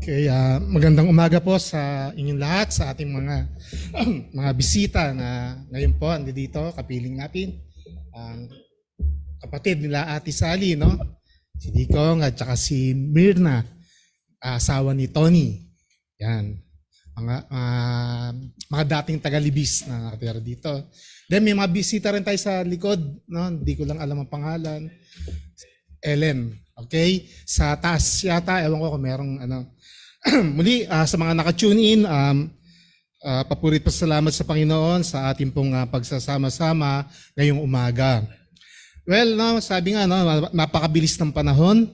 Kaya magandang umaga po sa inyong lahat, sa ating mga mga bisita na ngayon po andi dito, kapiling natin. Ang kapatid nila Ate Sally, no? Si Dikong at saka si Mirna, asawa ni Tony. Yan. Mga dating tagalibis na nakatira dito. Then may mga bisita rin tayo sa likod, no? Hindi ko lang alam ang pangalan. Ellen, okay? Sa taas yata, ewan ko kung merong ano. Muli, sa mga naka-tune in, papurit pasalamat sa Panginoon sa ating pong pagsasama-sama ngayong umaga. Well, no, sabi nga, no, napakabilis ng panahon.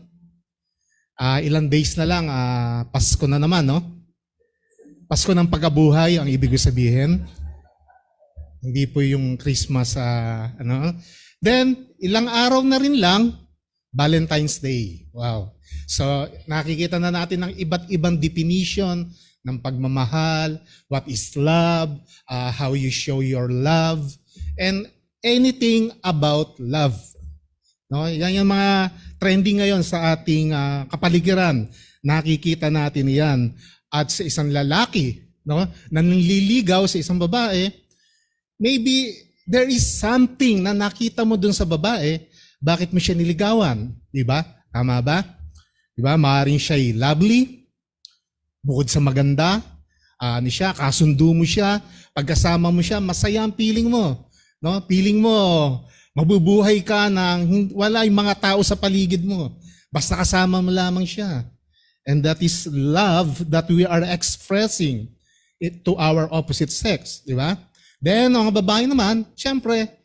Ilang days na lang, Pasko na naman, no? Pasko ng pagkabuhay ang ibig sabihin. Hindi po yung Christmas, ano. Then, ilang araw na rin lang, Valentine's Day. Wow. So, nakikita na natin ang iba't ibang definition ng pagmamahal, what is love, how you show your love, and anything about love. No? Yan yung mga trending ngayon sa ating kapaligiran. Nakikita natin yan. At sa isang lalaki, no, na nanliligaw sa isang babae, maybe there is something na nakita mo dun sa babae, bakit mo siya niligawan? Diba? Tama ba? Diba? Maaaring siya'y lovely, bukod sa maganda, siya, kasundo mo siya, pagkasama mo siya, masaya ang feeling mo. No? Feeling mo, mabubuhay ka nang wala yung mga tao sa paligid mo. Basta kasama mo lamang siya. And that is love that we are expressing it to our opposite sex. Diba? Then, ang babae naman, syempre,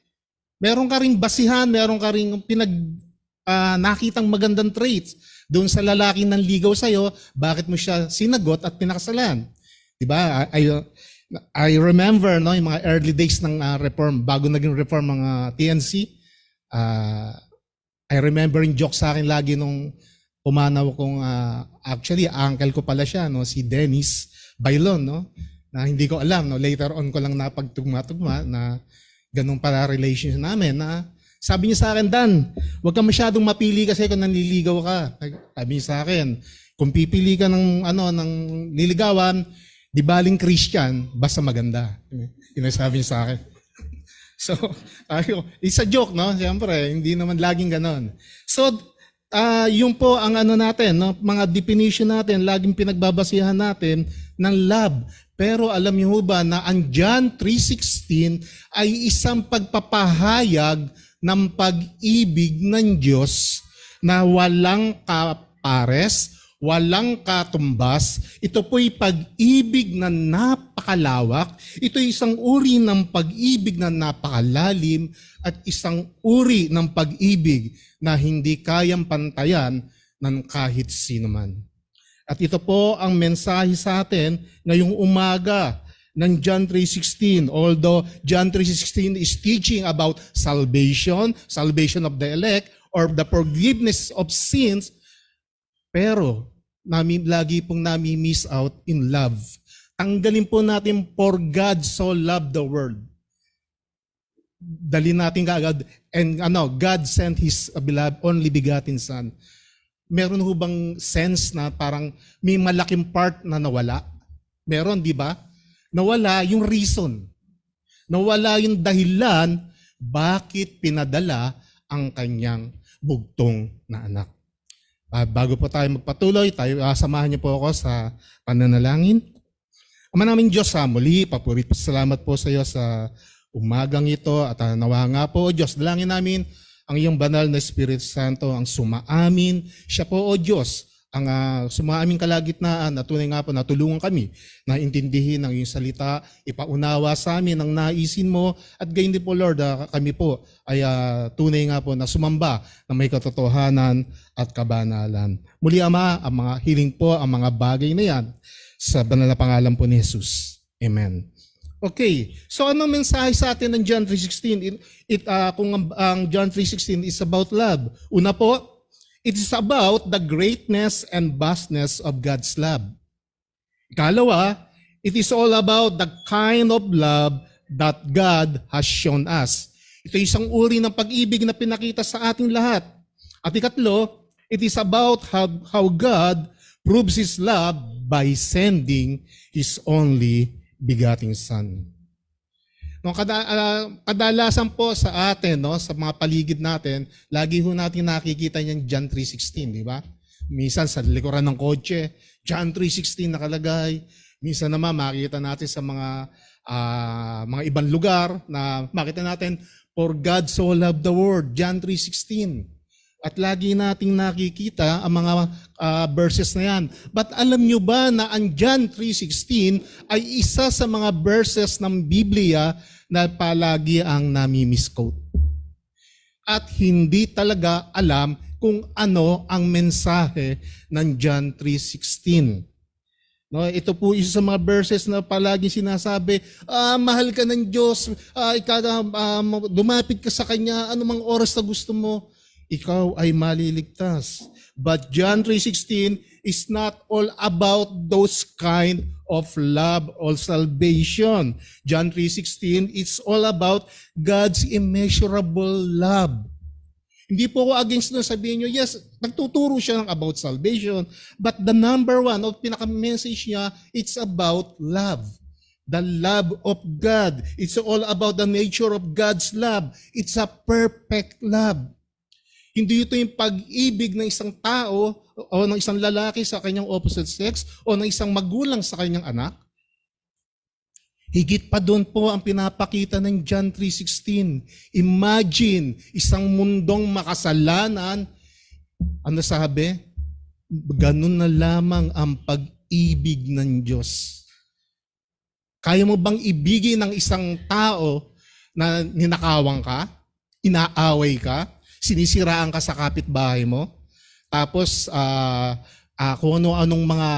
meron ka ring basihan, meron ka ring nakitang magandang traits doon sa lalaking nanligaw sa'yo, bakit mo siya sinagot at pinakasalan. Diba? I remember, no, yung mga early days ng reform, bago naging reform ng TNC, I remember yung joke sa akin lagi nung pumanaw kong, actually, uncle ko pala siya, no, si Dennis Bailon, no, na hindi ko alam, no, later on ko lang napagtugma-tugma na ganun pala relationship namin na sabi niya sa akin, Dan, huwag ka masyadong mapili kasi kung nanliligaw ka. Sabi niya sa akin, kung pipili ka ng niligawan, di baling Christian, basta maganda. Yun ang sabi niya sa akin. So, it's a joke, no? Siyempre, hindi naman laging ganon. So, yun po ang natin, no? Mga definition natin, laging pinagbabasihan natin ng love. Pero alam niyo ba na ang John 3:16 ay isang pagpapahayag ng pag-ibig ng Diyos na walang kapares, walang katumbas. Ito po'y pag-ibig na napakalawak. Ito'y isang uri ng pag-ibig na napakalalim at isang uri ng pag-ibig na hindi kayang pantayan ng kahit sino man. At ito po ang mensahe sa atin ngayong umaga ng John 3:16. Although John 3:16 is teaching about salvation of the elect, or the forgiveness of sins, pero lagi pong nami-miss out in love. Tanggalin po natin, for God so loved the world. Dali natin kaagad, and God sent His beloved only begotten Son. Meron ho bang sense na parang may malaking part na nawala? Meron, di ba? Nawala yung reason. Nawala yung dahilan bakit pinadala ang kanyang bugtong na anak. Bago po tayo magpatuloy, samahan niyo po ako sa pananalangin. Ama naming Diyos, muli, papurit pasalamat po sa iyo sa umagang ito at nawa nga po, Diyos, dalangin namin ang iyong banal na Espiritu Santo ang sumaamin. Siya po, O Diyos, ang sumaamin kalagitnaan at tunay nga po natulungan kami na intindihin ang iyong salita, ipaunawa sa amin ang naisin mo at gayon din po, Lord, kami po ay tunay nga po na sumamba na may katotohanan at kabanalan. Muli, Ama, ang mga hiling po, ang mga bagay na yan sa banal na pangalan po ni Jesus. Amen. Okay, so ano mensahe sa atin ng John 3:16? Kung ang John 3:16 is about love. Una po, it is about the greatness and vastness of God's love. Ikalawa, it is all about the kind of love that God has shown us. Ito isang uri ng pag-ibig na pinakita sa ating lahat. At ikatlo, it is about how God proves His love by sending His only begotten Son. No, kadalasan po sa atin, no, sa mga paligid natin, lagi ho natin nakikita yung John 3:16, di ba? Minsan sa likuran ng kotse, John 3:16 nakalagay. Minsan naman makikita natin sa mga ibang lugar na makita natin, for God so loved the world, John 3:16. At lagi nating nakikita ang mga verses na yan. But alam nyo ba na ang John 3:16 ay isa sa mga verses ng Biblia na palagi ang nami-misquote? At hindi talaga alam kung ano ang mensahe ng John 3:16. No, ito po isa sa mga verses na palagi sinasabi, mahal ka ng Diyos, lumapit ka sa Kanya, anumang oras na gusto mo, ikaw ay maliligtas. But John 3:16 is not all about those kind of love or salvation. John 3:16, it's all about God's immeasurable love. Hindi po ako against na sabihin nyo, yes, nagtuturo siya ng about salvation, but the number one of pinaka-message niya, it's about love. The love of God. It's all about the nature of God's love. It's a perfect love. Hindi ito yung pag-ibig ng isang tao o ng isang lalaki sa kanyang opposite sex o ng isang magulang sa kanyang anak. Higit pa doon po ang pinapakita ng John 3:16. Imagine isang mundong makasalanan. Ano sabi? Ganun na lamang ang pag-ibig ng Diyos. Kaya mo bang ibigin ng isang tao na ninakawang ka, inaaway ka, sinisiraan ka sa kapitbahay mo, tapos kung ano-anong mga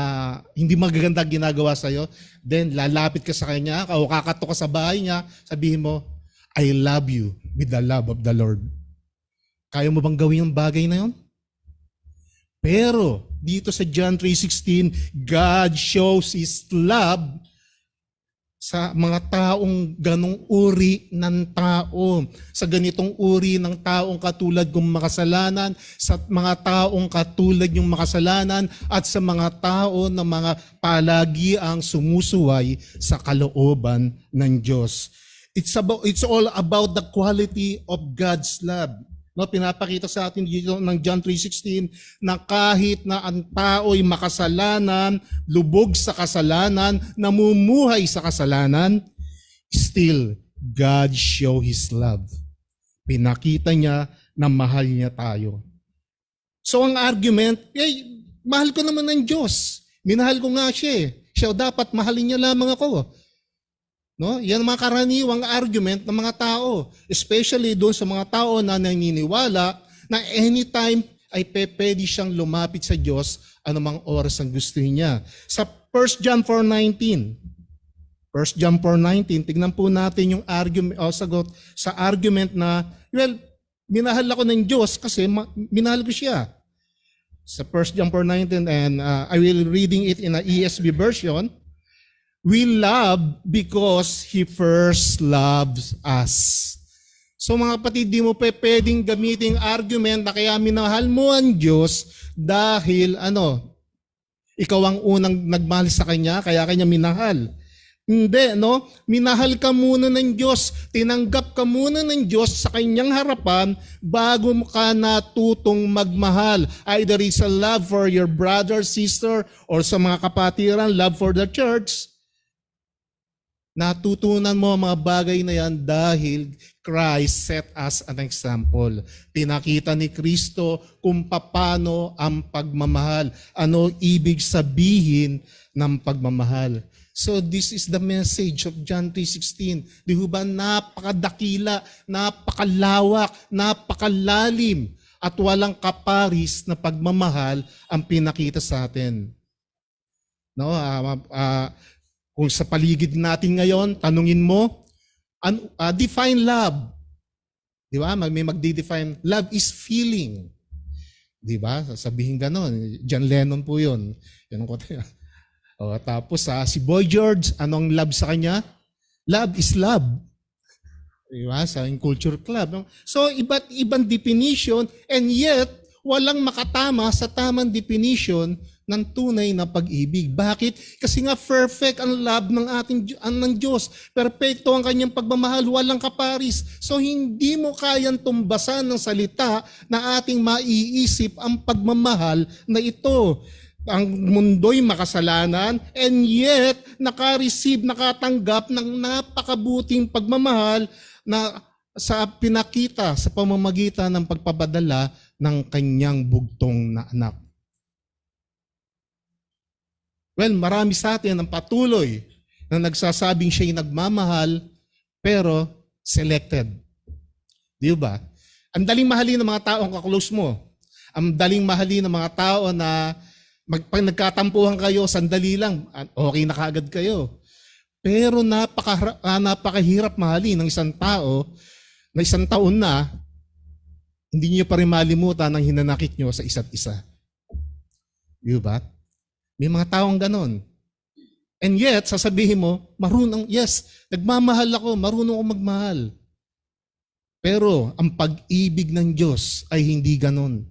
hindi magaganda ginagawa sa'yo, then lalapit ka sa kanya, o kakatok ka sa bahay niya, sabihin mo, I love you with the love of the Lord. Kaya mo bang gawin yung bagay na yun? Pero dito sa John 3:16, God shows His love sa mga taong ganong uri ng tao, sa ganitong uri ng taong katulad kong makasalanan, sa mga taong katulad yung makasalanan, at sa mga tao na mga palagi ang sumusuway sa kalooban ng Diyos. It's all about the quality of God's love. No, pinapakita sa atin dito ng John 3:16 na kahit na ang tao ay makasalanan, lubog sa kasalanan, namumuhay sa kasalanan, still God show His love. Pinakita niya na mahal niya tayo. So ang argument, mahal ko naman ng Diyos. Minahal ko nga siya. Siya dapat mahalin niya lamang ako. No? Yan ang mga karaniwang argument ng mga tao, especially doon sa mga tao na naniniwala na anytime ay pwede siyang lumapit sa Diyos anumang oras ang gusto niya. Sa 1 John 4:19, 1 John 4:19, tignan po natin yung argument o sagot sa argument na, well, minahal ako ng Diyos kasi minahal ko siya. Sa 1 John 4:19, and I will reading it in a ESV version. We love because He first loves us. So mga kapatid, di mo pwedeng gamitin argument na kaya minahal mo ang Diyos dahil ikaw ang unang nagmahal sa Kanya, kaya Kanya minahal. Hindi, no? Minahal ka muna ng Diyos, tinanggap ka muna ng Diyos sa Kanyang harapan bago ka natutong magmahal. Either it's a love for your brother, sister, or sa mga kapatiran, love for the church. Natutunan mo ang mga bagay na yan dahil Christ set us an example. Pinakita ni Kristo kung paano ang pagmamahal. Ano ibig sabihin ng pagmamahal. So this is the message of John 3:16. Di ba napakadakila, napakalawak, napakalalim, at walang kaparis na pagmamahal ang pinakita sa atin. No, kung sa paligid natin ngayon, tanungin mo, define love. Di ba? May magdi-define. Love is feeling. Di ba? Sasabihin gano'n. John Lennon po yun. Yan ang kote. Tapos si Boy George, anong love sa kanya? Love is love. Di ba? Sa culture club. So, iba't ibang definition, and yet, walang makatama sa tamang definition ng tunay na pag-ibig. Bakit? Kasi nga perfect ang love ng ng Diyos. Perfecto ang kanyang pagmamahal, walang kaparis. So hindi mo kayang tumbasan ng salita na ating maiisip ang pagmamahal na ito. Ang mundo'y makasalanan and yet nakatanggap ng napakabuting pagmamahal na sa pinakita sa pamamagitan ng pagpapadala ng kanyang bugtong na anak. Well, marami sa atin ang patuloy na nagsasabing siya'y nagmamahal pero selected. Di ba? Ang daling mahalin ng mga taong kaklose mo. Ang daling mahalin ng mga tao na pag nagkatampuhan kayo, sandali lang, okay na kaagad kayo. Pero napakahirap mahalin ng isang tao na isang taon na hindi niyo pa rin malimutan ang hinanakit niyo sa isa't isa. Di ba? May mga taong ganon. And yet, sasabihin mo, yes, nagmamahal ako, marunong ako magmahal. Pero ang pag-ibig ng Diyos ay hindi ganon.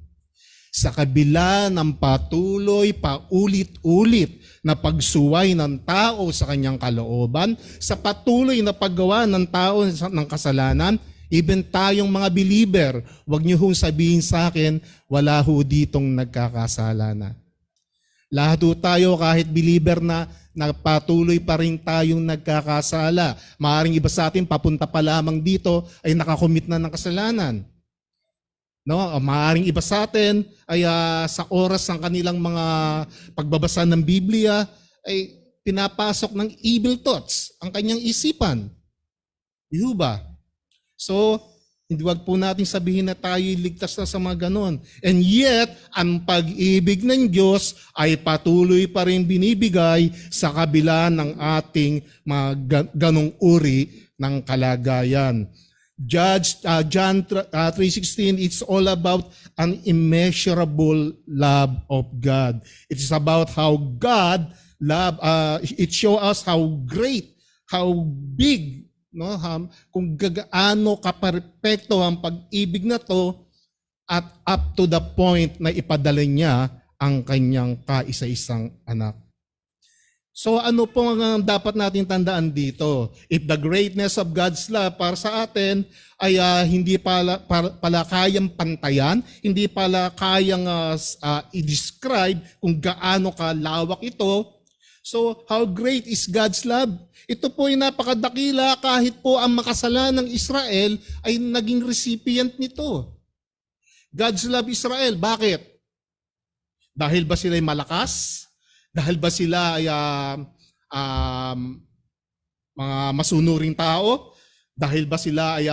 Sa kabila ng patuloy, paulit-ulit na pagsuway ng tao sa kanyang kalooban, sa patuloy na paggawa ng tao ng kasalanan, even tayong mga believer, huwag niyo hong sabihin sa akin, wala ho ditong nagkakasala na. Lahat ho tayo kahit believer na patuloy pa rin tayong nagkakasala. Maaaring iba sa atin, papunta pa lamang dito ay nakakomit na ng kasalanan. No, maaaring iba sa atin ay sa oras ng kanilang mga pagbabasa ng Biblia ay pinapasok ng evil thoughts ang kanyang isipan. Di ba? So, hindi wag po natin sabihin na tayo ligtas na sa mga ganon. And yet, ang pag-ibig ng Diyos ay patuloy pa rin binibigay sa kabila ng ating mga ganong uri ng kalagayan. John 3:16, it's all about an immeasurable love of God. It is about how God it shows us how great, how big, no, kung gaano kaperpekto ang pag-ibig na to at up to the point na ipadala niya ang kanyang kaisa-isang anak. So ano po ang dapat natin tandaan dito? If the greatness of God's love para sa atin ay hindi pala kayang pantayan, hindi pala kayang i-describe kung gaano kalawak ito. So how great is God's love? Ito po ay napakadakila kahit po ang makasalanang Israel ay naging recipient nito. God's love Israel. Bakit? Dahil ba sila'y malakas? Dahil ba sila ay mga masunuring tao? Dahil ba sila ay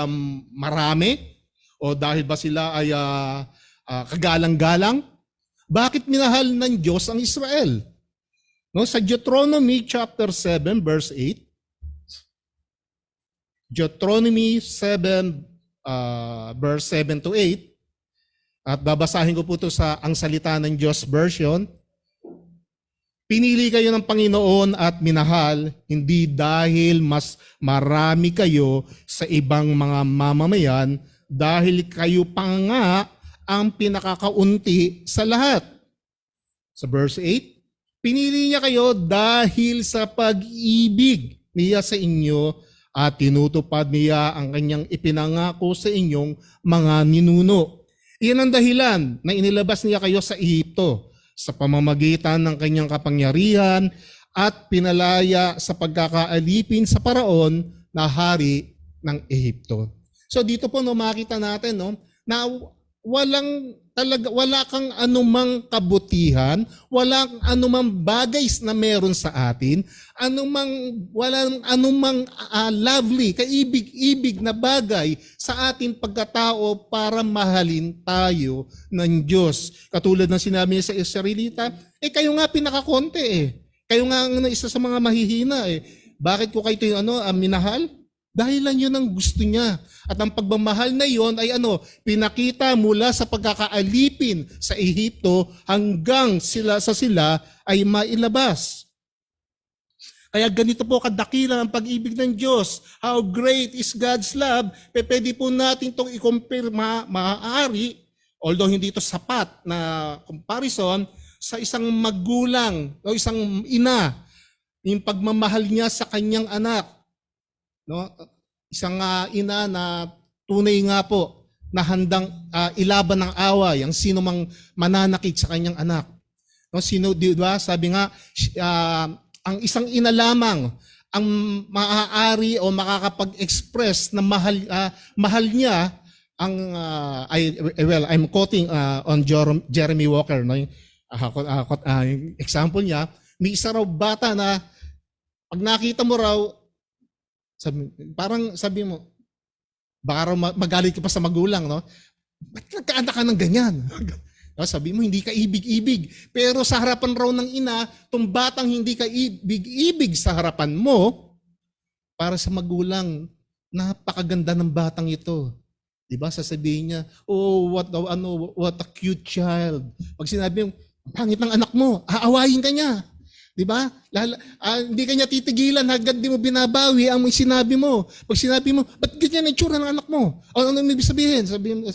marami? O dahil ba sila ay kagalang-galang? Bakit minahal ng Diyos ang Israel? No, sa Deuteronomy chapter 7 verse 8. Deuteronomy 7 verse 7 to 8. At babasahin ko po ito sa Ang Salita ng Diyos version. Pinili kayo ng Panginoon at minahal, hindi dahil mas marami kayo sa ibang mga mamamayan, dahil kayo pa nga ang pinakakaunti sa lahat. Sa verse 8, pinili niya kayo dahil sa pag-ibig niya sa inyo at tinutupad niya ang kanyang ipinangako sa inyong mga ninuno. Iyan ang dahilan na inilabas niya kayo sa Ehipto sa pamamagitan ng kanyang kapangyarihan at pinalaya sa pagkakaalipin sa Paraon na hari ng Ehipto. So dito po makita natin na wala kang anumang kabutihan, walang anumang bagay na meron sa atin, walang anumang lovely, kaibig-ibig na bagay sa ating pagkatao para mahalin tayo ng Diyos. Katulad ng sinabi niya sa Israelita, kayo nga pinakakonti Kayo nga ang isa sa mga mahihina Bakit ko kayo minahal? Dahilan yun ang gusto niya. At ang pagmamahal na yon ay pinakita mula sa pagkakaalipin sa Ehipto hanggang sila ay mailabas. Kaya ganito po kadakila ang pag-ibig ng Diyos. How great is God's love? Pwede po natin itong i-compare maaari, although hindi ito sapat na comparison, sa isang magulang o isang ina, yung pagmamahal niya sa kanyang anak. No? Isang ina na tunay nga po na handang ilaban ng away ang sino mang mananakit sa kanyang anak. No, sino, di ba? Sabi nga, ang isang ina lamang ang maaari o makakapag-express na mahal niya ang I'm quoting on Jeremy Walker, no? Yung example niya, may isa raw bata na pag nakita mo raw, parang sabi mo, baka raw magalit ka pa sa magulang, no? Ba't nagkaanak ka ng ganyan? No, sabi mo, hindi ka ibig-ibig. Pero sa harapan raw ng ina, itong batang hindi ka ibig-ibig sa harapan mo, para sa magulang, napakaganda ng batang ito. Diba? Sasabihin niya, oh, what a cute child. Pag sinabi mo, pangit ng anak mo, aawayin ka niya. Diba? Hindi ka niya titigilan hanggang di mo binabawi ang may sinabi mo. Pag sinabi mo, ba't ganyan ang itsura ng anak mo? O ano ibig sabihin? Sabihin mo,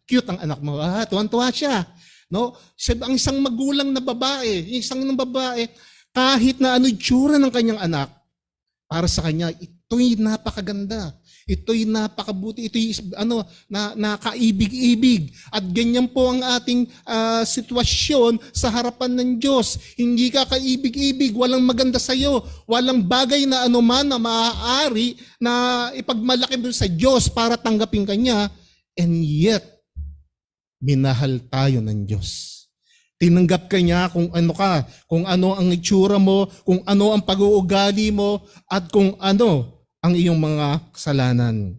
cute ang anak mo. Tuwan-tuwa siya. No? Ang isang magulang na babae, isang babae, kahit na ano itsura ng kanyang anak, para sa kanya, ito'y napakaganda. Ito'y napakabuti. Ito'y nakaibig-ibig. At ganyan po ang ating sitwasyon sa harapan ng Diyos. Hindi ka kaibig-ibig, walang maganda sa iyo, walang bagay na anuman na maaari na ipagmalaki mo sa Diyos para tanggapin kanya. And yet, minahal tayo ng Diyos. Tinanggap ka niya kung ano ka, kung ano ang itsura mo, kung ano ang pag-uugali mo, at kung ano ang iyong mga kasalanan.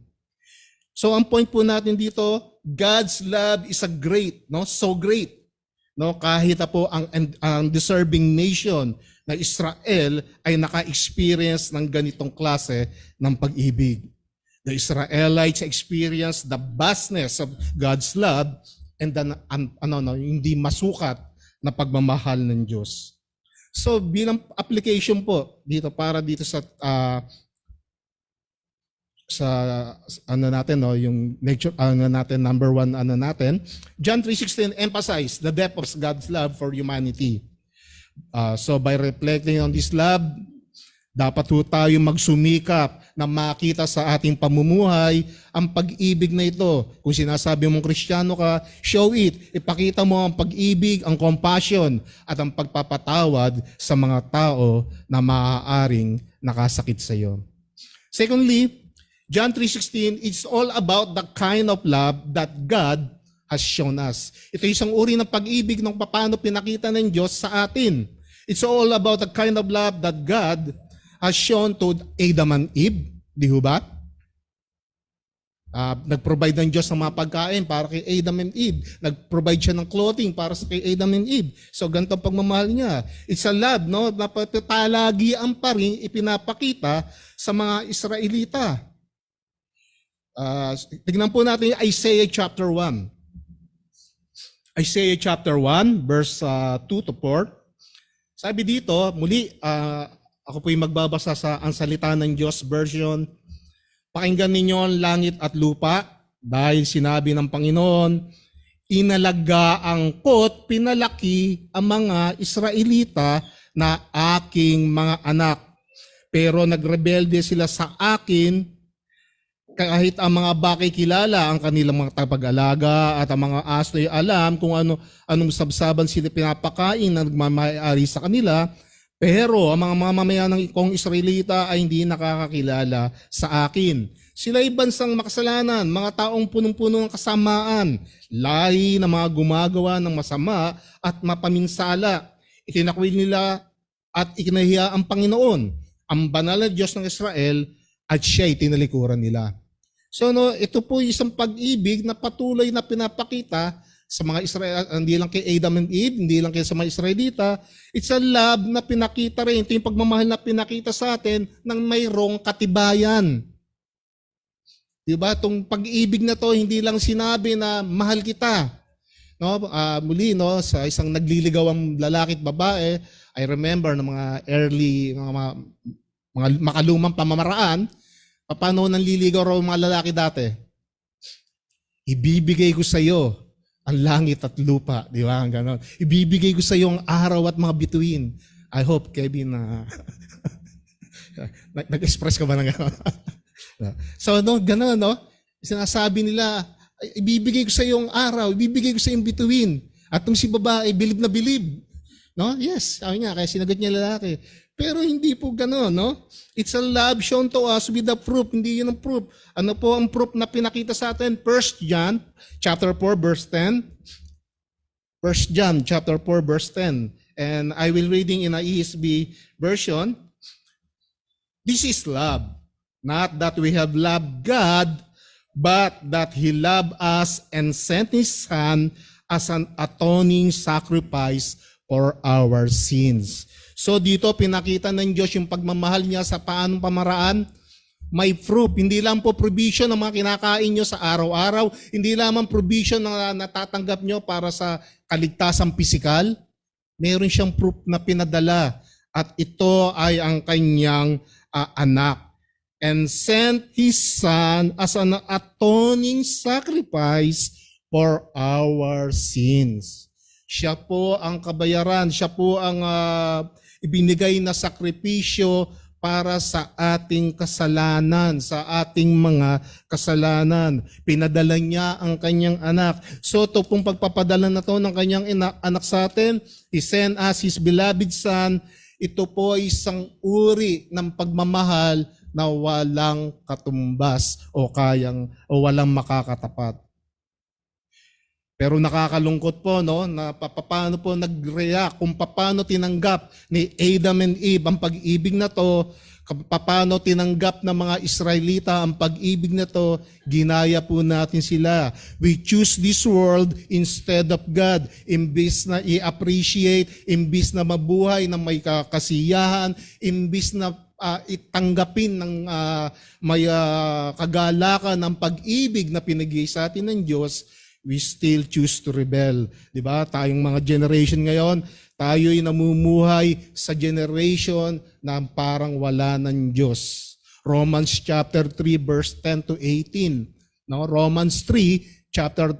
So ang point po natin dito, God's love is a great, no? So great. No, kahit na po ang deserving nation na Israel ay naka-experience ng ganitong klase ng pag-ibig. The Israelites experienced the vastness of God's love and then hindi masukat na pagmamahal ng Diyos. So bilang application po dito para dito sa natin, no, yung lecture natin number 1 natin, John 3:16 emphasize the depth of God's love for humanity. So by reflecting on this love, dapat po tayo magsumikap na makita sa ating pamumuhay ang pag-ibig na ito. Kung sinasabi mong Kristiyano ka, show it. Ipakita mo ang pag-ibig, ang compassion, at ang pagpapatawad sa mga tao na maaaring nakasakit sa iyo. Secondly, John 3:16, it's all about the kind of love that God has shown us. Ito isang uri ng pag-ibig ng paano pinakita ng Diyos sa atin. It's all about the kind of love that God has shown to Adam and Eve, di ba? Nag-provide ng Diyos ng mga pagkain para kay Adam and Eve. Nag-provide siya ng clothing para sa kay Adam and Eve. So ganito ang pagmamahal niya. It's a love, no? Napapalagian pa rin ipinapakita sa mga Israelita. Tignan po natin Isaiah chapter 1. Isaiah chapter 1, verse 2 to 4. Sabi dito, muli, ako po yung magbabasa sa Ang Salita ng Diyos version. Pakinggan ninyo ang langit at lupa dahil sinabi ng Panginoon, inalagaan ko't pinalaki ang mga Israelita na aking mga anak. Pero nagrebelde sila sa akin kahit ang mga bakay kilala ang kanilang mga tagapag-alaga at ang mga aso ay alam kung anong sabsaban sila pinapakain na nagmamayari sa kanila. Pero ang mga mamamayan ng kong Israelita ay hindi nakakakilala sa akin. Sila ay bansang makasalanan, mga taong punong-puno ng kasamaan, lahi na mga gumagawa ng masama at mapaminsala. Itinakwil nila at ikinahiya ang Panginoon, ang banal na Diyos ng Israel, at siya'y tinalikuran nila. So ito po isang pag-ibig na patuloy na pinapakita sa mga Israel, hindi lang kay Adam and Eve, hindi lang kay sa mga Israelita. It's a love na pinakita rin. Ito yung pagmamahal na pinakita sa atin ng mayroong katibayan. Diba? Itong pag-ibig na to, hindi lang sinabi na mahal kita. No? Muli, no, sa isang nagliligaw lalaki at babae, I remember ng mga early, mga makalumang pamamaraan, paano nanliligaw raw mga lalaki dati? Ibibigay ko sa iyo ang langit at lupa, di ba? Ang ganon. Ibibigay ko sa iyo ang araw at mga bituin. I hope, Kevin, na nag-express ka ba ng ganon? So, no, ganon, no? Sinasabi nila, ibibigay ko sa iyo ang araw, ibibigay ko sa iyo ang bituin. At nung si babae, bilib na bilib. No? Yes, sabi niya, kaya sinagot niya lalaki. Pero hindi po gano'n, no? It's a love shown to us with the proof. Hindi yun ang proof. Ano po ang proof na pinakita sa atin? 1 John chapter 4 verse 10. 1 John chapter 4 verse 10. And I will reading in a ESV version. This is love. Not that we have loved God, but that He loved us and sent His Son as an atoning sacrifice for our sins. So dito pinakita ng Diyos yung pagmamahal niya sa paanong pamaraan. May proof, hindi lang po provision ng mga kinakain nyo sa araw-araw, hindi lamang provision na natatanggap nyo para sa kaligtasang pisikal. Meron siyang proof na pinadala at ito ay ang kanyang anak. And sent His Son as an atoning sacrifice for our sins. Siya po ang kabayaran, siya po ang ibinigay na sakripisyo para sa ating kasalanan, sa ating mga kasalanan. Pinadala niya ang kanyang anak. So ito pong pagpapadala na to ng kanyang anak sa atin, He sent us His beloved Son. Ito po ay isang uri ng pagmamahal na walang katumbas o walang makakatapat. Pero nakakalungkot po, no, na paano po nag-react, kung paano tinanggap ni Adam and Eve ang pag-ibig na to, paano tinanggap ng mga Israelita ang pag-ibig na to, ginaya po natin sila. We choose this world instead of God. Imbis na i-appreciate, imbis na mabuhay na may kasiyahan, imbis na itanggapin ng may kagalakan ng pag-ibig na pinagay sa atin ng Diyos, we still choose to rebel. Diba? Tayong mga generation ngayon, tayo'y namumuhay sa generation na parang wala ng Diyos. Romans chapter 3 verse 10 to 18. No? Romans 3 chapter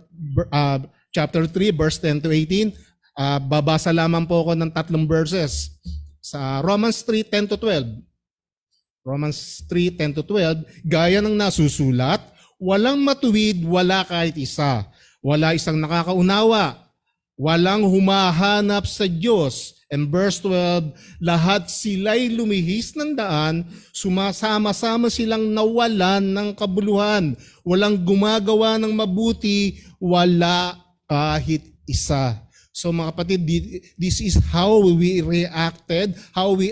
3 verse 10 to 18. Babasa lamang po ako ng 3 verses. Sa Romans 3, 10 to 12. Romans 3, 10 to 12, gaya ng nasusulat, walang matuwid, wala kahit isa. Wala isang nakakaunawa. Walang humahanap sa Diyos. And verse 12, lahat sila'y lumihis ng daan, sumasama-sama silang nawalan ng kabuluhan. Walang gumagawa ng mabuti, wala kahit isa. So mga kapatid, this is how we reacted, how we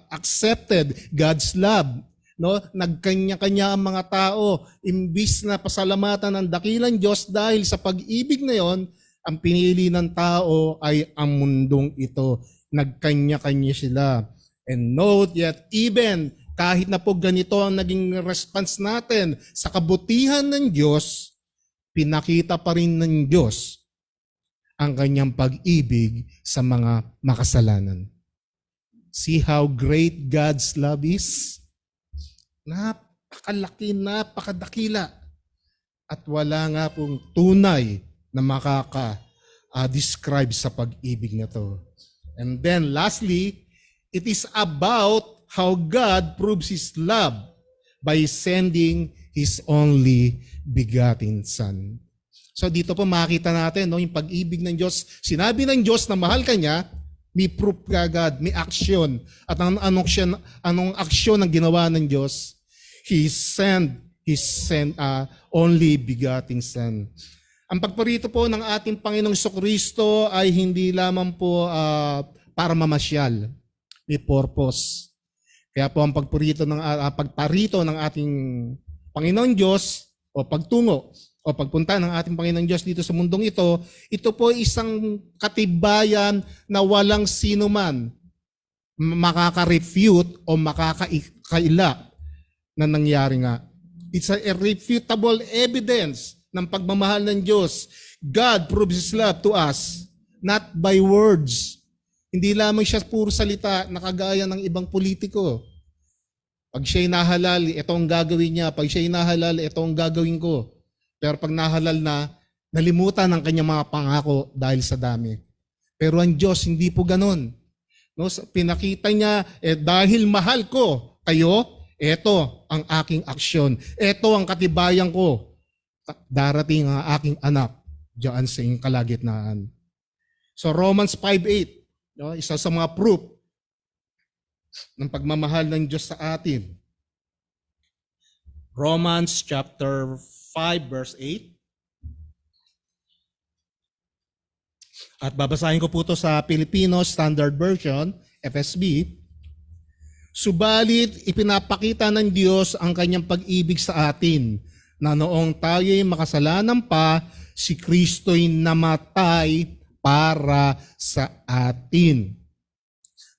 accepted God's love. No, nagkanya-kanya ang mga tao, imbis na pasalamatan ng dakilang Diyos dahil sa pag-ibig na yon, ang pinili ng tao ay ang mundong ito. Nagkanya-kanya sila. And note yet, even kahit na po ganito ang naging response natin sa kabutihan ng Diyos, pinakita pa rin ng Diyos ang kanyang pag-ibig sa mga makasalanan. See how great God's love is? Napakalaki, napakadakila. At wala nga pong tunay na makaka-describe sa pag-ibig na to. And then lastly, it is about how God proves His love by sending His only begotten Son. So dito po makita natin, no, yung pag-ibig ng Diyos. Sinabi ng Diyos na mahal ka niya, may proof kagad, may action. At anong aksyon ang ginawa ng Diyos? He sent His only begotten Son. Ang pagparito po ng ating Panginoong Jesucristo ay hindi lamang po para mamasyal. May purpose. Kaya po ang pagparito ng ating Panginoong Diyos o pagtungo o pagpunta ng ating Panginoong Diyos dito sa mundong ito po isang katibayan na walang sino man makaka-refute o makakaila na nangyari nga. It's a irrefutable evidence ng pagmamahal ng Diyos. God proves His love to us, not by words. Hindi lamang siya puro salita na kagaya ng ibang politiko. Pag siya'y nahalal, ito ang gagawin niya. Pag siya'y nahalal, ito ang gagawin ko. Pero pag nahalal na, Nalimutan ang kanyang mga pangako dahil sa dami. Pero ang Diyos hindi po ganun. No, pinakita niya, dahil mahal ko kayo, eto ang aking aksyon. Eto ang katibayan ko. Darating ang aking anak diyan sa inyong kalagitnaan. So Romans 5:8, no, isa sa mga proof ng pagmamahal ng Diyos sa atin. Romans chapter 5 verse 8. At babasahin ko po ito sa Filipino Standard Version, FSB. Subalit ipinapakita ng Diyos ang kanyang pag-ibig sa atin na noong tayo'y makasalanan pa, si Kristo'y namatay para sa atin.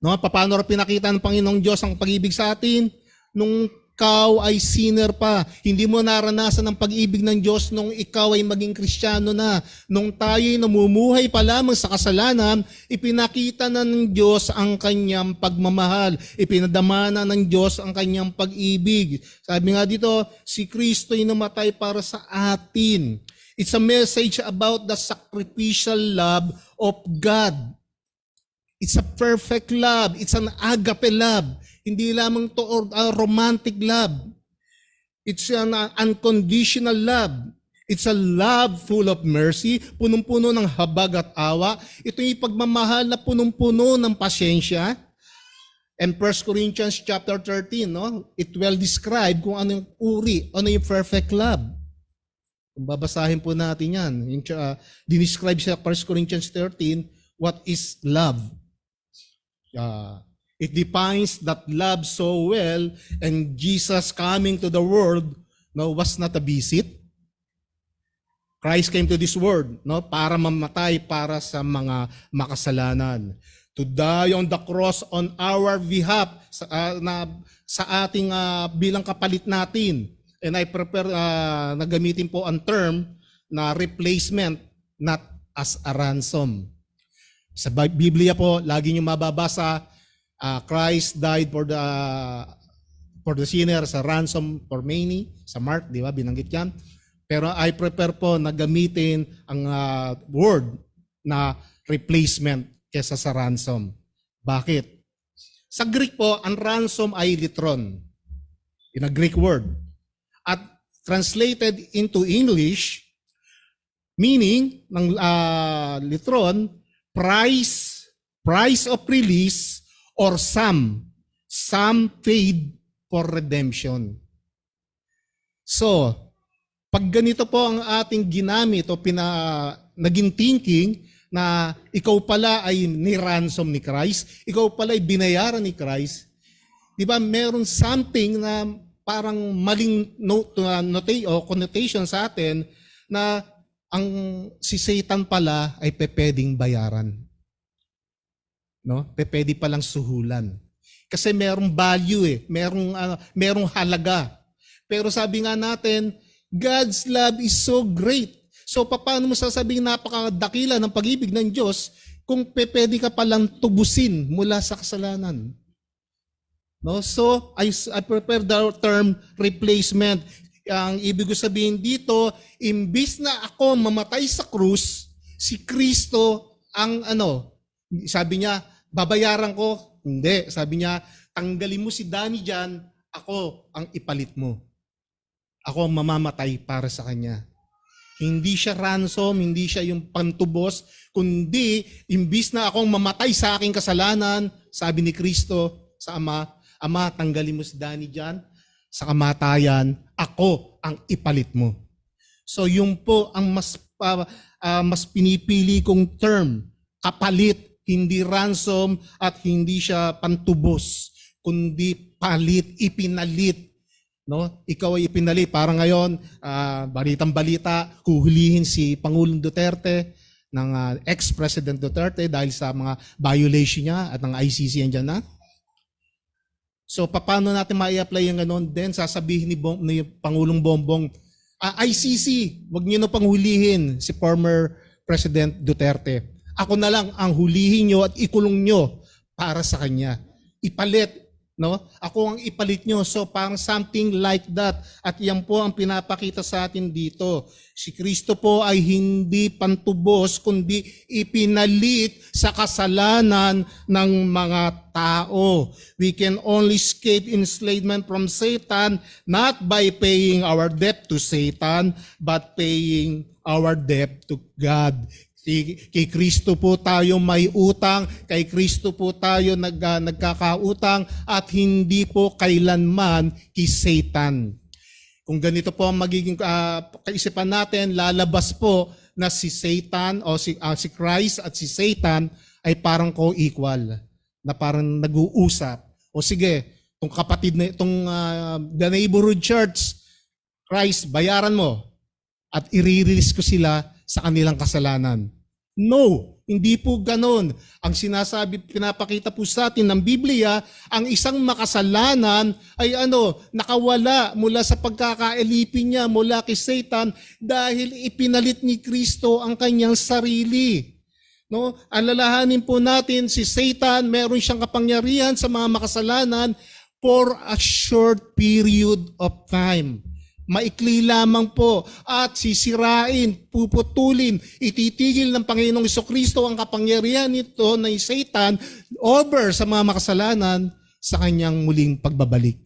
No, paano pinakita ng Panginoong Diyos ang pag-ibig sa atin? Nung ikaw ay sinner pa, hindi mo naranasan ang pag-ibig ng Diyos nung ikaw ay maging Kristiyano na. Nung tayo'y namumuhay pa lamang sa kasalanan, ipinakita na ng Diyos ang kanyang pagmamahal. Ipinadamana ng Diyos ang kanyang pag-ibig. Sabi nga dito, si Kristo'y namatay para sa atin. It's a message about the sacrificial love of God. It's a perfect love. It's an agape love. Hindi lamang to romantic love. It's an unconditional love. It's a love full of mercy, punong-puno ng habag at awa. Ito yung pagmamahal na punong-puno ng pasyensya. And 1 Corinthians chapter 13, no? It will describe kung ano yung uri, ano yung perfect love. Kung babasahin po natin yan. Dinescribe sa 1 Corinthians 13, what is love? It defines that love so well, and Jesus coming to the world, no, was not a visit. Christ came to this world, no, para mamatay para sa mga makasalanan. To die on the cross on our behalf, sa ating bilang kapalit natin. And I prefer na gamitin po ang term na replacement, not as a ransom. Sa Biblia po, lagi niyo mababasa, Christ died for the sinner as a ransom for many. Sa Mark, di ba, binanggit yan. Pero I prefer po na gamitin ang word na replacement kesa sa ransom. Bakit? Sa Greek po, ang ransom ay litron. In a Greek word. At translated into English, meaning ng litron, price of release, or some paid for redemption. So, pag ganito po ang ating ginamit o naging thinking na ikaw pala ay ni-ransom ni Christ, ikaw pala ay binayaran ni Christ, di ba meron something na parang maling connotation sa atin na ang si Satan pala ay pwedeng bayaran. No? Pwede palang suhulan. Kasi merong value merong halaga. Pero sabi nga natin, God's love is so great. So paano mo sasabihin napakadakila ng pag-ibig ng Diyos kung pwede ka palang tubusin mula sa kasalanan? No? So I prepare the term replacement. Ang ibig ko sabihin dito, imbis na ako mamatay sa krus, si Kristo ang sabi niya, babayaran ko. Hindi. Sabi niya, tanggalin mo si Danny dyan, ako ang ipalit mo. Ako ang mamamatay para sa kanya. Hindi siya ransom, hindi siya yung pantubos, kundi imbis na akong mamatay sa aking kasalanan, sabi ni Kristo sa Ama, Ama, tanggalin mo si Danny dyan, sa kamatayan, ako ang ipalit mo. So yung po ang mas pinipili kong term, kapalit, hindi ransom at hindi siya pantubos, kundi palit, ipinalit. No? Ikaw ay ipinalit. Para ngayon, balitang-balita, huhulihin si Pangulong Duterte ng ex-President Duterte dahil sa mga violation niya at ng ICC yan dyan na. So paano natin ma-i-apply yung gano'n? Then sasabihin ni Pangulong Bongbong, ICC, wag niyo na panghulihin si former President Duterte. Ako na lang ang hulihin nyo at ikulong nyo para sa kanya. Ipalit, no? Ako ang ipalit nyo. So parang something like that. At yan po ang pinapakita sa atin dito. Si Kristo po ay hindi pantubos, kundi ipinalit sa kasalanan ng mga tao. We can only escape enslavement from Satan not by paying our debt to Satan, but paying our debt to God. Kay Kristo po tayo may utang, kay Kristo po tayo nagkakautang at hindi po kailanman kay Satan. Kung ganito po ang magiging kaisipan natin, lalabas po na si Satan o si Christ at si Satan ay parang co-equal, na parang nag-uusap. O sige, itong kapatid na itong the neighborhood church, Christ, bayaran mo at i-release ko sila sa kanilang kasalanan. No, hindi po ganon. Ang sinasabi, pinapakita po sa atin ng Biblia, ang isang makasalanan ay nakawala mula sa pagkakailipin niya mula kay Satan dahil ipinalit ni Kristo ang kanyang sarili. No? Alalahanin po natin si Satan, meron siyang kapangyarihan sa mga makasalanan for a short period of time. Maikli lamang po at sisirain, puputulin, ititigil ng Panginoong Jesucristo ang kapangyarihan nito na Satan over sa mga makasalanan sa kanyang muling pagbabalik.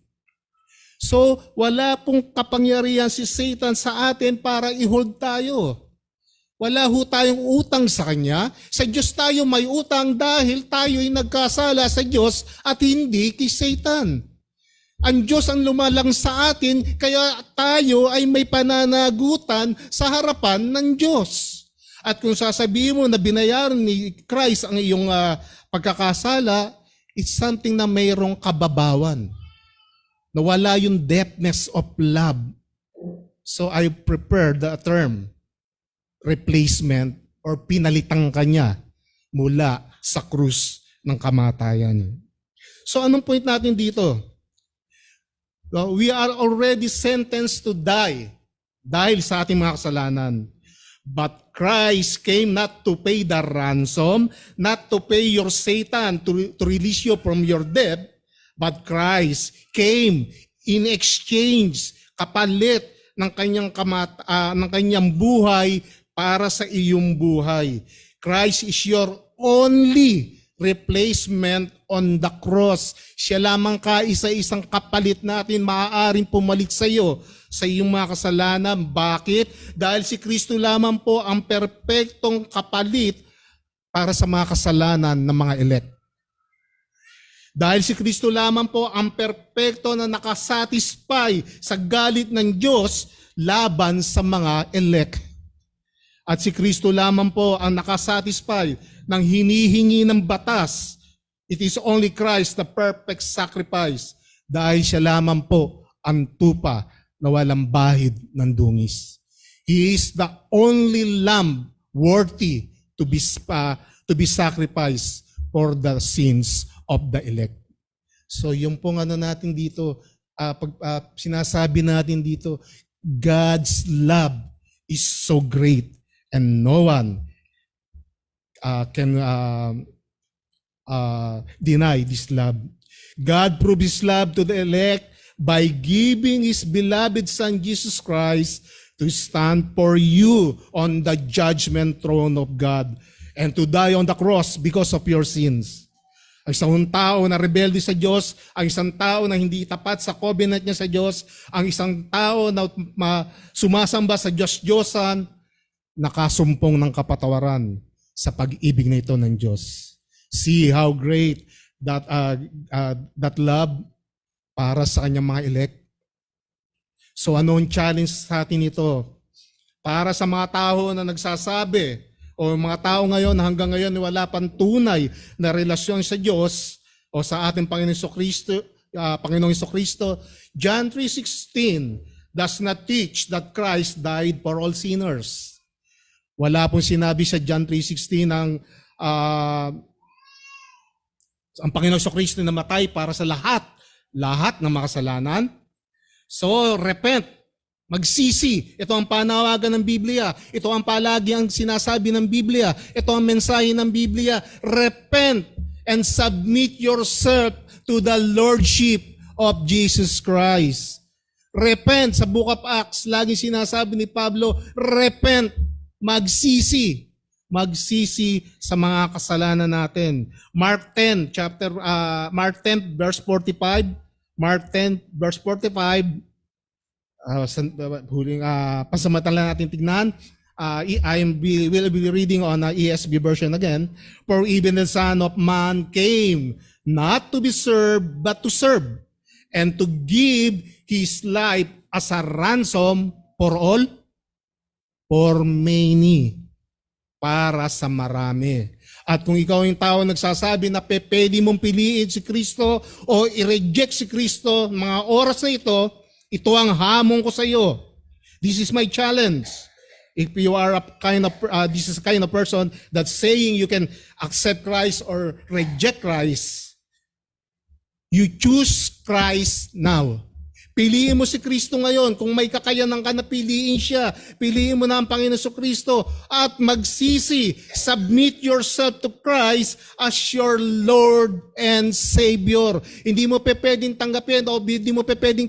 So, wala pong kapangyarihan si Satan sa atin para i-hold tayo. Wala ho tayong utang sa kanya. Sa Diyos tayo may utang dahil tayo'y nagkasala sa Diyos at hindi kay Satan. Ang Diyos ang lumalang sa atin, kaya tayo ay may pananagutan sa harapan ng Diyos. At kung sasabihin mo na binayaran ni Christ ang iyong pagkakasala, it's something na mayroong kababawan. Nawala yung depthness of love. So I prefer the term replacement or pinalitang kanya mula sa krus ng kamatayan. So anong point natin dito? We are already sentenced to die dahil sa ating mga kasalanan. But Christ came not to pay the ransom, not to pay your Satan, to release you from your debt, but Christ came in exchange, kapalit ng kanyang buhay para sa iyong buhay. Christ is your only replacement on the cross. Siya lamang kaisa-isang kapalit natin maaaring pumalit sa iyo sa iyong mga kasalanan. Bakit? Dahil si Kristo lamang po ang perpektong kapalit para sa mga kasalanan ng mga elect. Dahil si Kristo lamang po ang perpekto na nakasatisfy sa galit ng Diyos laban sa mga elect. At si Kristo lamang po ang nakasatisfy ng hinihingi ng batas. It is only Christ, the perfect sacrifice, dahil siya lamang po ang tupa na walang bahid ng dungis. He is the only lamb worthy to be sacrificed for the sins of the elect. So yung pong natin dito, sinasabi natin dito, God's love is so great and no one can deny this love. God proved His love to the elect by giving His beloved Son Jesus Christ to stand for you on the judgment throne of God and to die on the cross because of your sins. Ang isang tao na rebelde sa Diyos, ang isang tao na hindi tapat sa covenant niya sa Diyos, ang isang tao na sumasamba sa Diyos-Diyosan, nakasumpong ng kapatawaran sa pag-ibig na ito ng Diyos. See how great that love para sa kanyang mga elect. So ano ang challenge sa atin ito? Para sa mga tao na nagsasabi, o mga tao ngayon na hanggang ngayon wala pang tunay na relasyon sa Diyos o sa ating Panginoong Jesucristo, John 3:16 does not teach that Christ died for all sinners. Wala pong sinabi sa John 3:16 ang Panginoong Jesucristo na namatay para sa lahat ng makasalanan. So, repent. Magsisi. Ito ang panawagan ng Biblia. Ito ang palagi ang sinasabi ng Biblia. Ito ang mensahe ng Biblia. Repent and submit yourself to the Lordship of Jesus Christ. Repent. Sa Book of Acts, laging sinasabi ni Pablo, repent, magsisi. Magsisi sa mga kasalanan natin. Mark 10 verse 45. Mark 10 verse 45. Pasamantala natin tignan. Will be reading on ESV version again. For even the Son of Man came not to be served, but to serve, and to give His life as a ransom for all, for many, para sa marami. At kung ikaw yung tao nagsasabi na pwede mong piliin si Kristo o i-reject si Kristo, mga oras na ito ang hamon ko sa iyo. This is my challenge. If you are this is a kind of person that's saying you can accept Christ or reject Christ, you choose Christ now. Piliin mo si Kristo ngayon. Kung may kakayanan ka na piliin siya, piliin mo na ang Panginoon sa Kristo at magsisi. Submit yourself to Christ as your Lord and Savior. Hindi mo pwedeng tanggapin o hindi mo pwedeng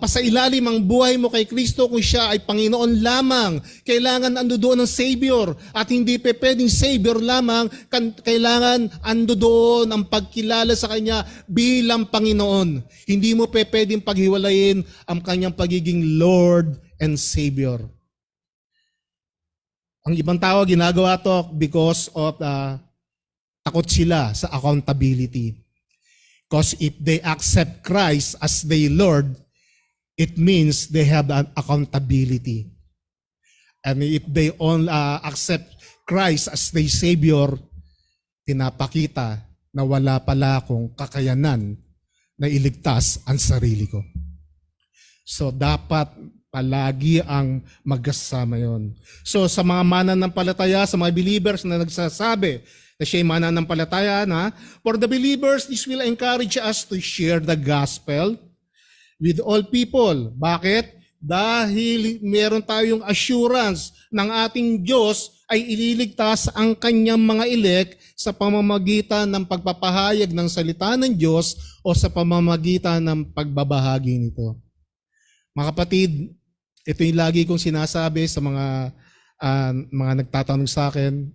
pasailalim ang buhay mo kay Kristo kung siya ay Panginoon lamang. Kailangan ando doon ng Savior at hindi pwedeng Savior lamang, kailangan ando doon ang pagkilala sa Kanya bilang Panginoon. Hindi mo pwedeng paghiwalayin ang Kanyang pagiging Lord and Savior. Ang ibang tao ginagawa to because of takot sila sa accountability. Because if they accept Christ as their Lord, it means they have an accountability. And if they only accept Christ as their Savior, pinapakita na wala pala akong kakayanan na iligtas ang sarili ko. So dapat palagi ang magkasama yon. So sa mga mananampalataya, sa mga believers na nagsasabi na siya'y mananampalataya na, for the believers, this will encourage us to share the gospel with all people. Bakit? Dahil meron tayong assurance ng ating Diyos ay ililigtas ang kanyang mga elect sa pamamagitan ng pagpapahayag ng salita ng Diyos o sa pamamagitan ng pagbabahagi nito. Mga kapatid, ito yung lagi kong sinasabi sa mga nagtatanong sa akin,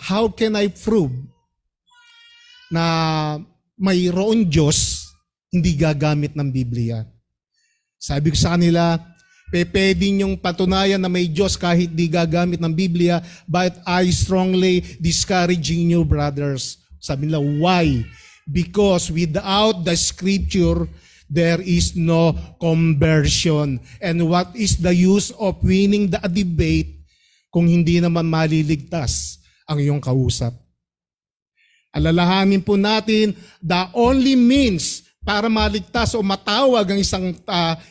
how can I prove na mayroon Diyos hindi gagamit ng Biblia? Sabi ko sa kanila, pwede niyong patunayan na may Diyos kahit di gagamit ng Biblia, but I strongly discouraging you, brothers. Sabi nila, why? Because without the Scripture, there is no conversion. And what is the use of winning the debate kung hindi naman maliligtas ang iyong kausap? Alalahanin po natin, the only means para maligtas o matawag ang isang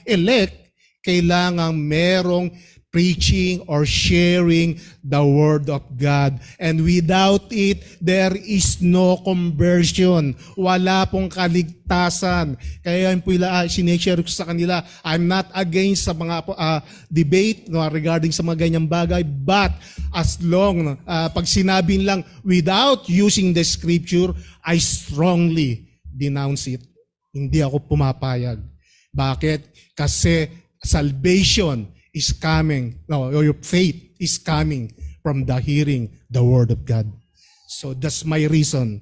elect, kailangang merong preaching or sharing the Word of God. And without it, there is no conversion. Wala pong kaligtasan. Kaya yun po sinishare ko sa kanila, I'm not against sa mga debate regarding sa mga ganyang bagay, but as long, pag sinabi lang without using the Scripture, I strongly denounce it. Hindi ako pumapayag. Bakit? Kasi salvation is coming, your faith is coming from the hearing the Word of God. So that's my reason.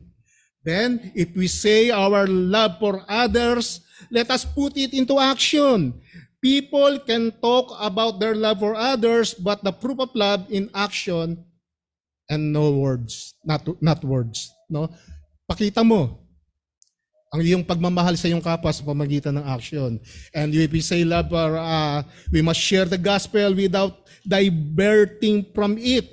Then, if we say our love for others, let us put it into action. People can talk about their love for others, but the proof of love in action and no words, not words. No? Pakita mo ang iyong pagmamahal sa iyong kapwa sa pamamagitan ng action. And if we say love, we must share the gospel without diverting from it.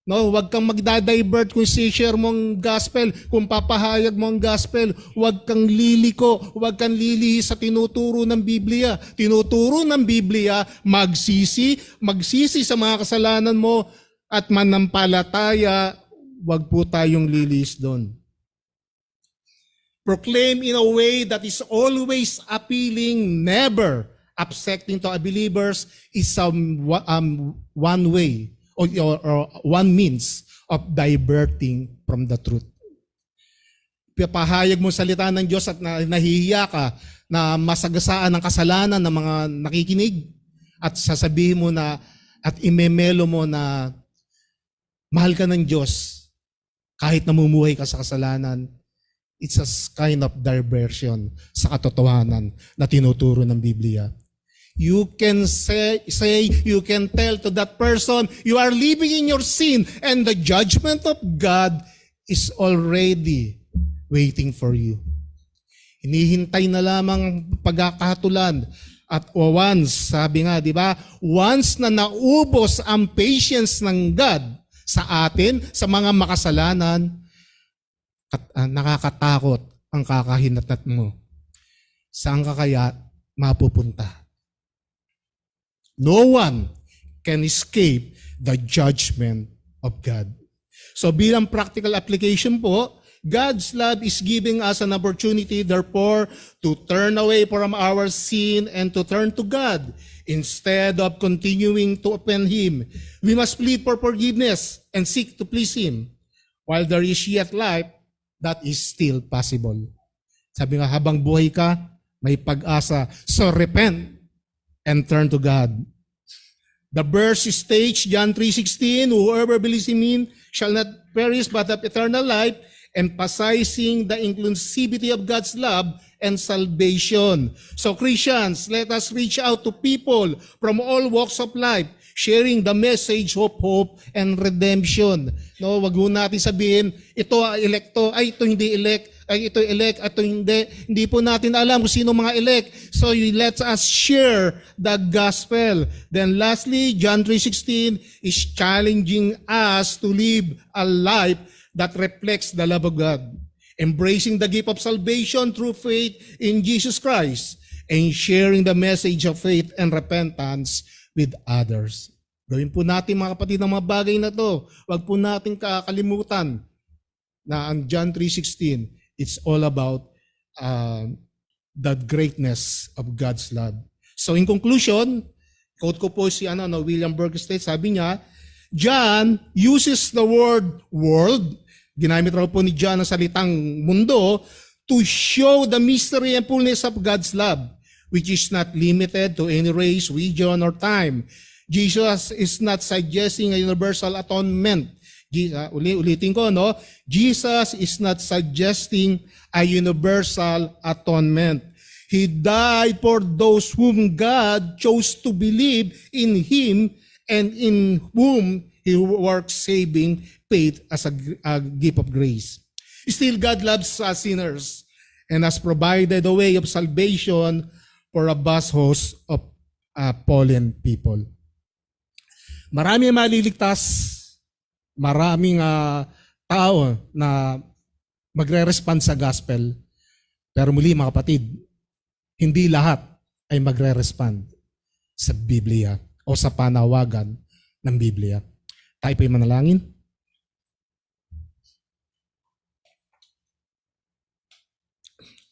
No, huwag kang magda-divert kung si-share mo ang gospel, kung papahayag mo ang gospel, huwag kang liliko, huwag kang lilihi sa tinuturo ng Biblia. Tinuturo ng Biblia, magsisi sa mga kasalanan mo at manampalataya, huwag po tayong lilihis doon. Proclaim in a way that is always appealing, never upsetting to our believers is one way or one means of diverting from the truth. pahayag mo salita ng Diyos at nahihiya ka na masagasaan ng kasalanan ng mga nakikinig at sasabihin mo na at imemelo mo na mahal ka ng Diyos kahit namumuhay ka sa kasalanan, it's a kind of diversion sa katotohanan na tinuturo ng Biblia. You can say, you can tell to that person, you are living in your sin and the judgment of God is already waiting for you. Hinihintay na lamang pagkakahatulan. At once, sabi nga, di ba, once na naubos ang patience ng God sa atin, sa mga makasalanan, nakakatakot ang kakahinatnat mo. Saan ka kaya mapupunta? No one can escape the judgment of God. So bilang practical application po, God's love is giving us an opportunity, therefore, to turn away from our sin and to turn to God instead of continuing to offend Him. We must plead for forgiveness and seek to please Him. While there is yet life, that is still possible. Sabi nga, habang buhay ka, may pag-asa. So repent and turn to God. The verse states, John 3:16, whoever believes in Him shall not perish but have eternal life, emphasizing the inclusivity of God's love and salvation. So Christians, let us reach out to people from all walks of life, sharing the message of hope and redemption. No, wag mo natin sabihin, ito elekto, ay ito hindi elect, ay ito elect, ito hindi. Hindi po natin alam kung sino mga elect. So let us share the gospel. Then lastly, John 3:16 is challenging us to live a life that reflects the love of God, embracing the gift of salvation through faith in Jesus Christ, and sharing the message of faith and repentance with others. Gawin po natin mga kapatid ng mga bagay na to. Huwag po natin kakalimutan na ang John 3:16, it's all about the greatness of God's love. So in conclusion, quote ko po si William Burgstede, sabi niya, John uses the word world, ginamit raw po ni John ang salitang mundo, to show the mystery and fullness of God's love, which is not limited to any race, region, or time. Jesus is not suggesting a universal atonement. Ulitin ko, no? Jesus is not suggesting a universal atonement. He died for those whom God chose to believe in Him and in whom He works saving faith as a gift of grace. Still, God loves us sinners and has provided a way of salvation for a vast host of fallen people. Maraming maliligtas, maraming tao na magre-respond sa gospel. Pero muli mga kapatid, hindi lahat ay magre-respond sa Biblia o sa panawagan ng Biblia. Tayo po'y manalangin.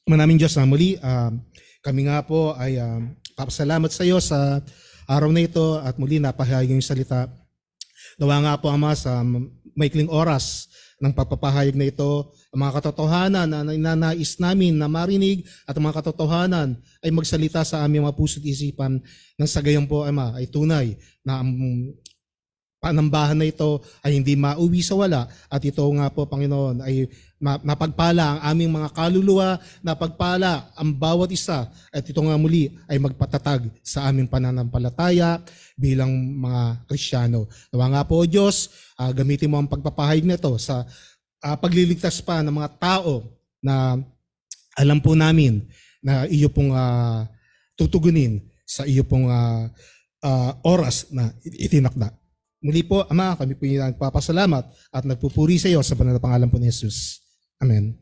Manaming Diyos na muli, kami nga po ay papasalamat sa iyo sa araw na ito at muli napahayag yung salita. Nawa nga po Ama sa maikling oras ng pagpapahayag na ito, ang mga katotohanan na ninanais namin na marinig at ang mga katotohanan ay magsalita sa aming mga puso't isipan nang sa gayon po Ama ay tunay na ang panambahan na ito ay hindi mauwi sa wala at ito nga po Panginoon ay mapagpala ang aming mga kaluluwa, napagpala ang bawat isa at ito nga muli ay magpatatag sa aming pananampalataya bilang mga Kristiyano. Nawa nga po o Diyos, gamitin mo ang pagpapahayag nito sa pagliligtas pa ng mga tao na alam po namin na iyo pong tutugunin sa iyo pong oras na itinakda. Muli po, Ama, kami po yung nagpapasalamat at nagpupuri sa iyo sa banal na pangalan po ni Jesus. Amen.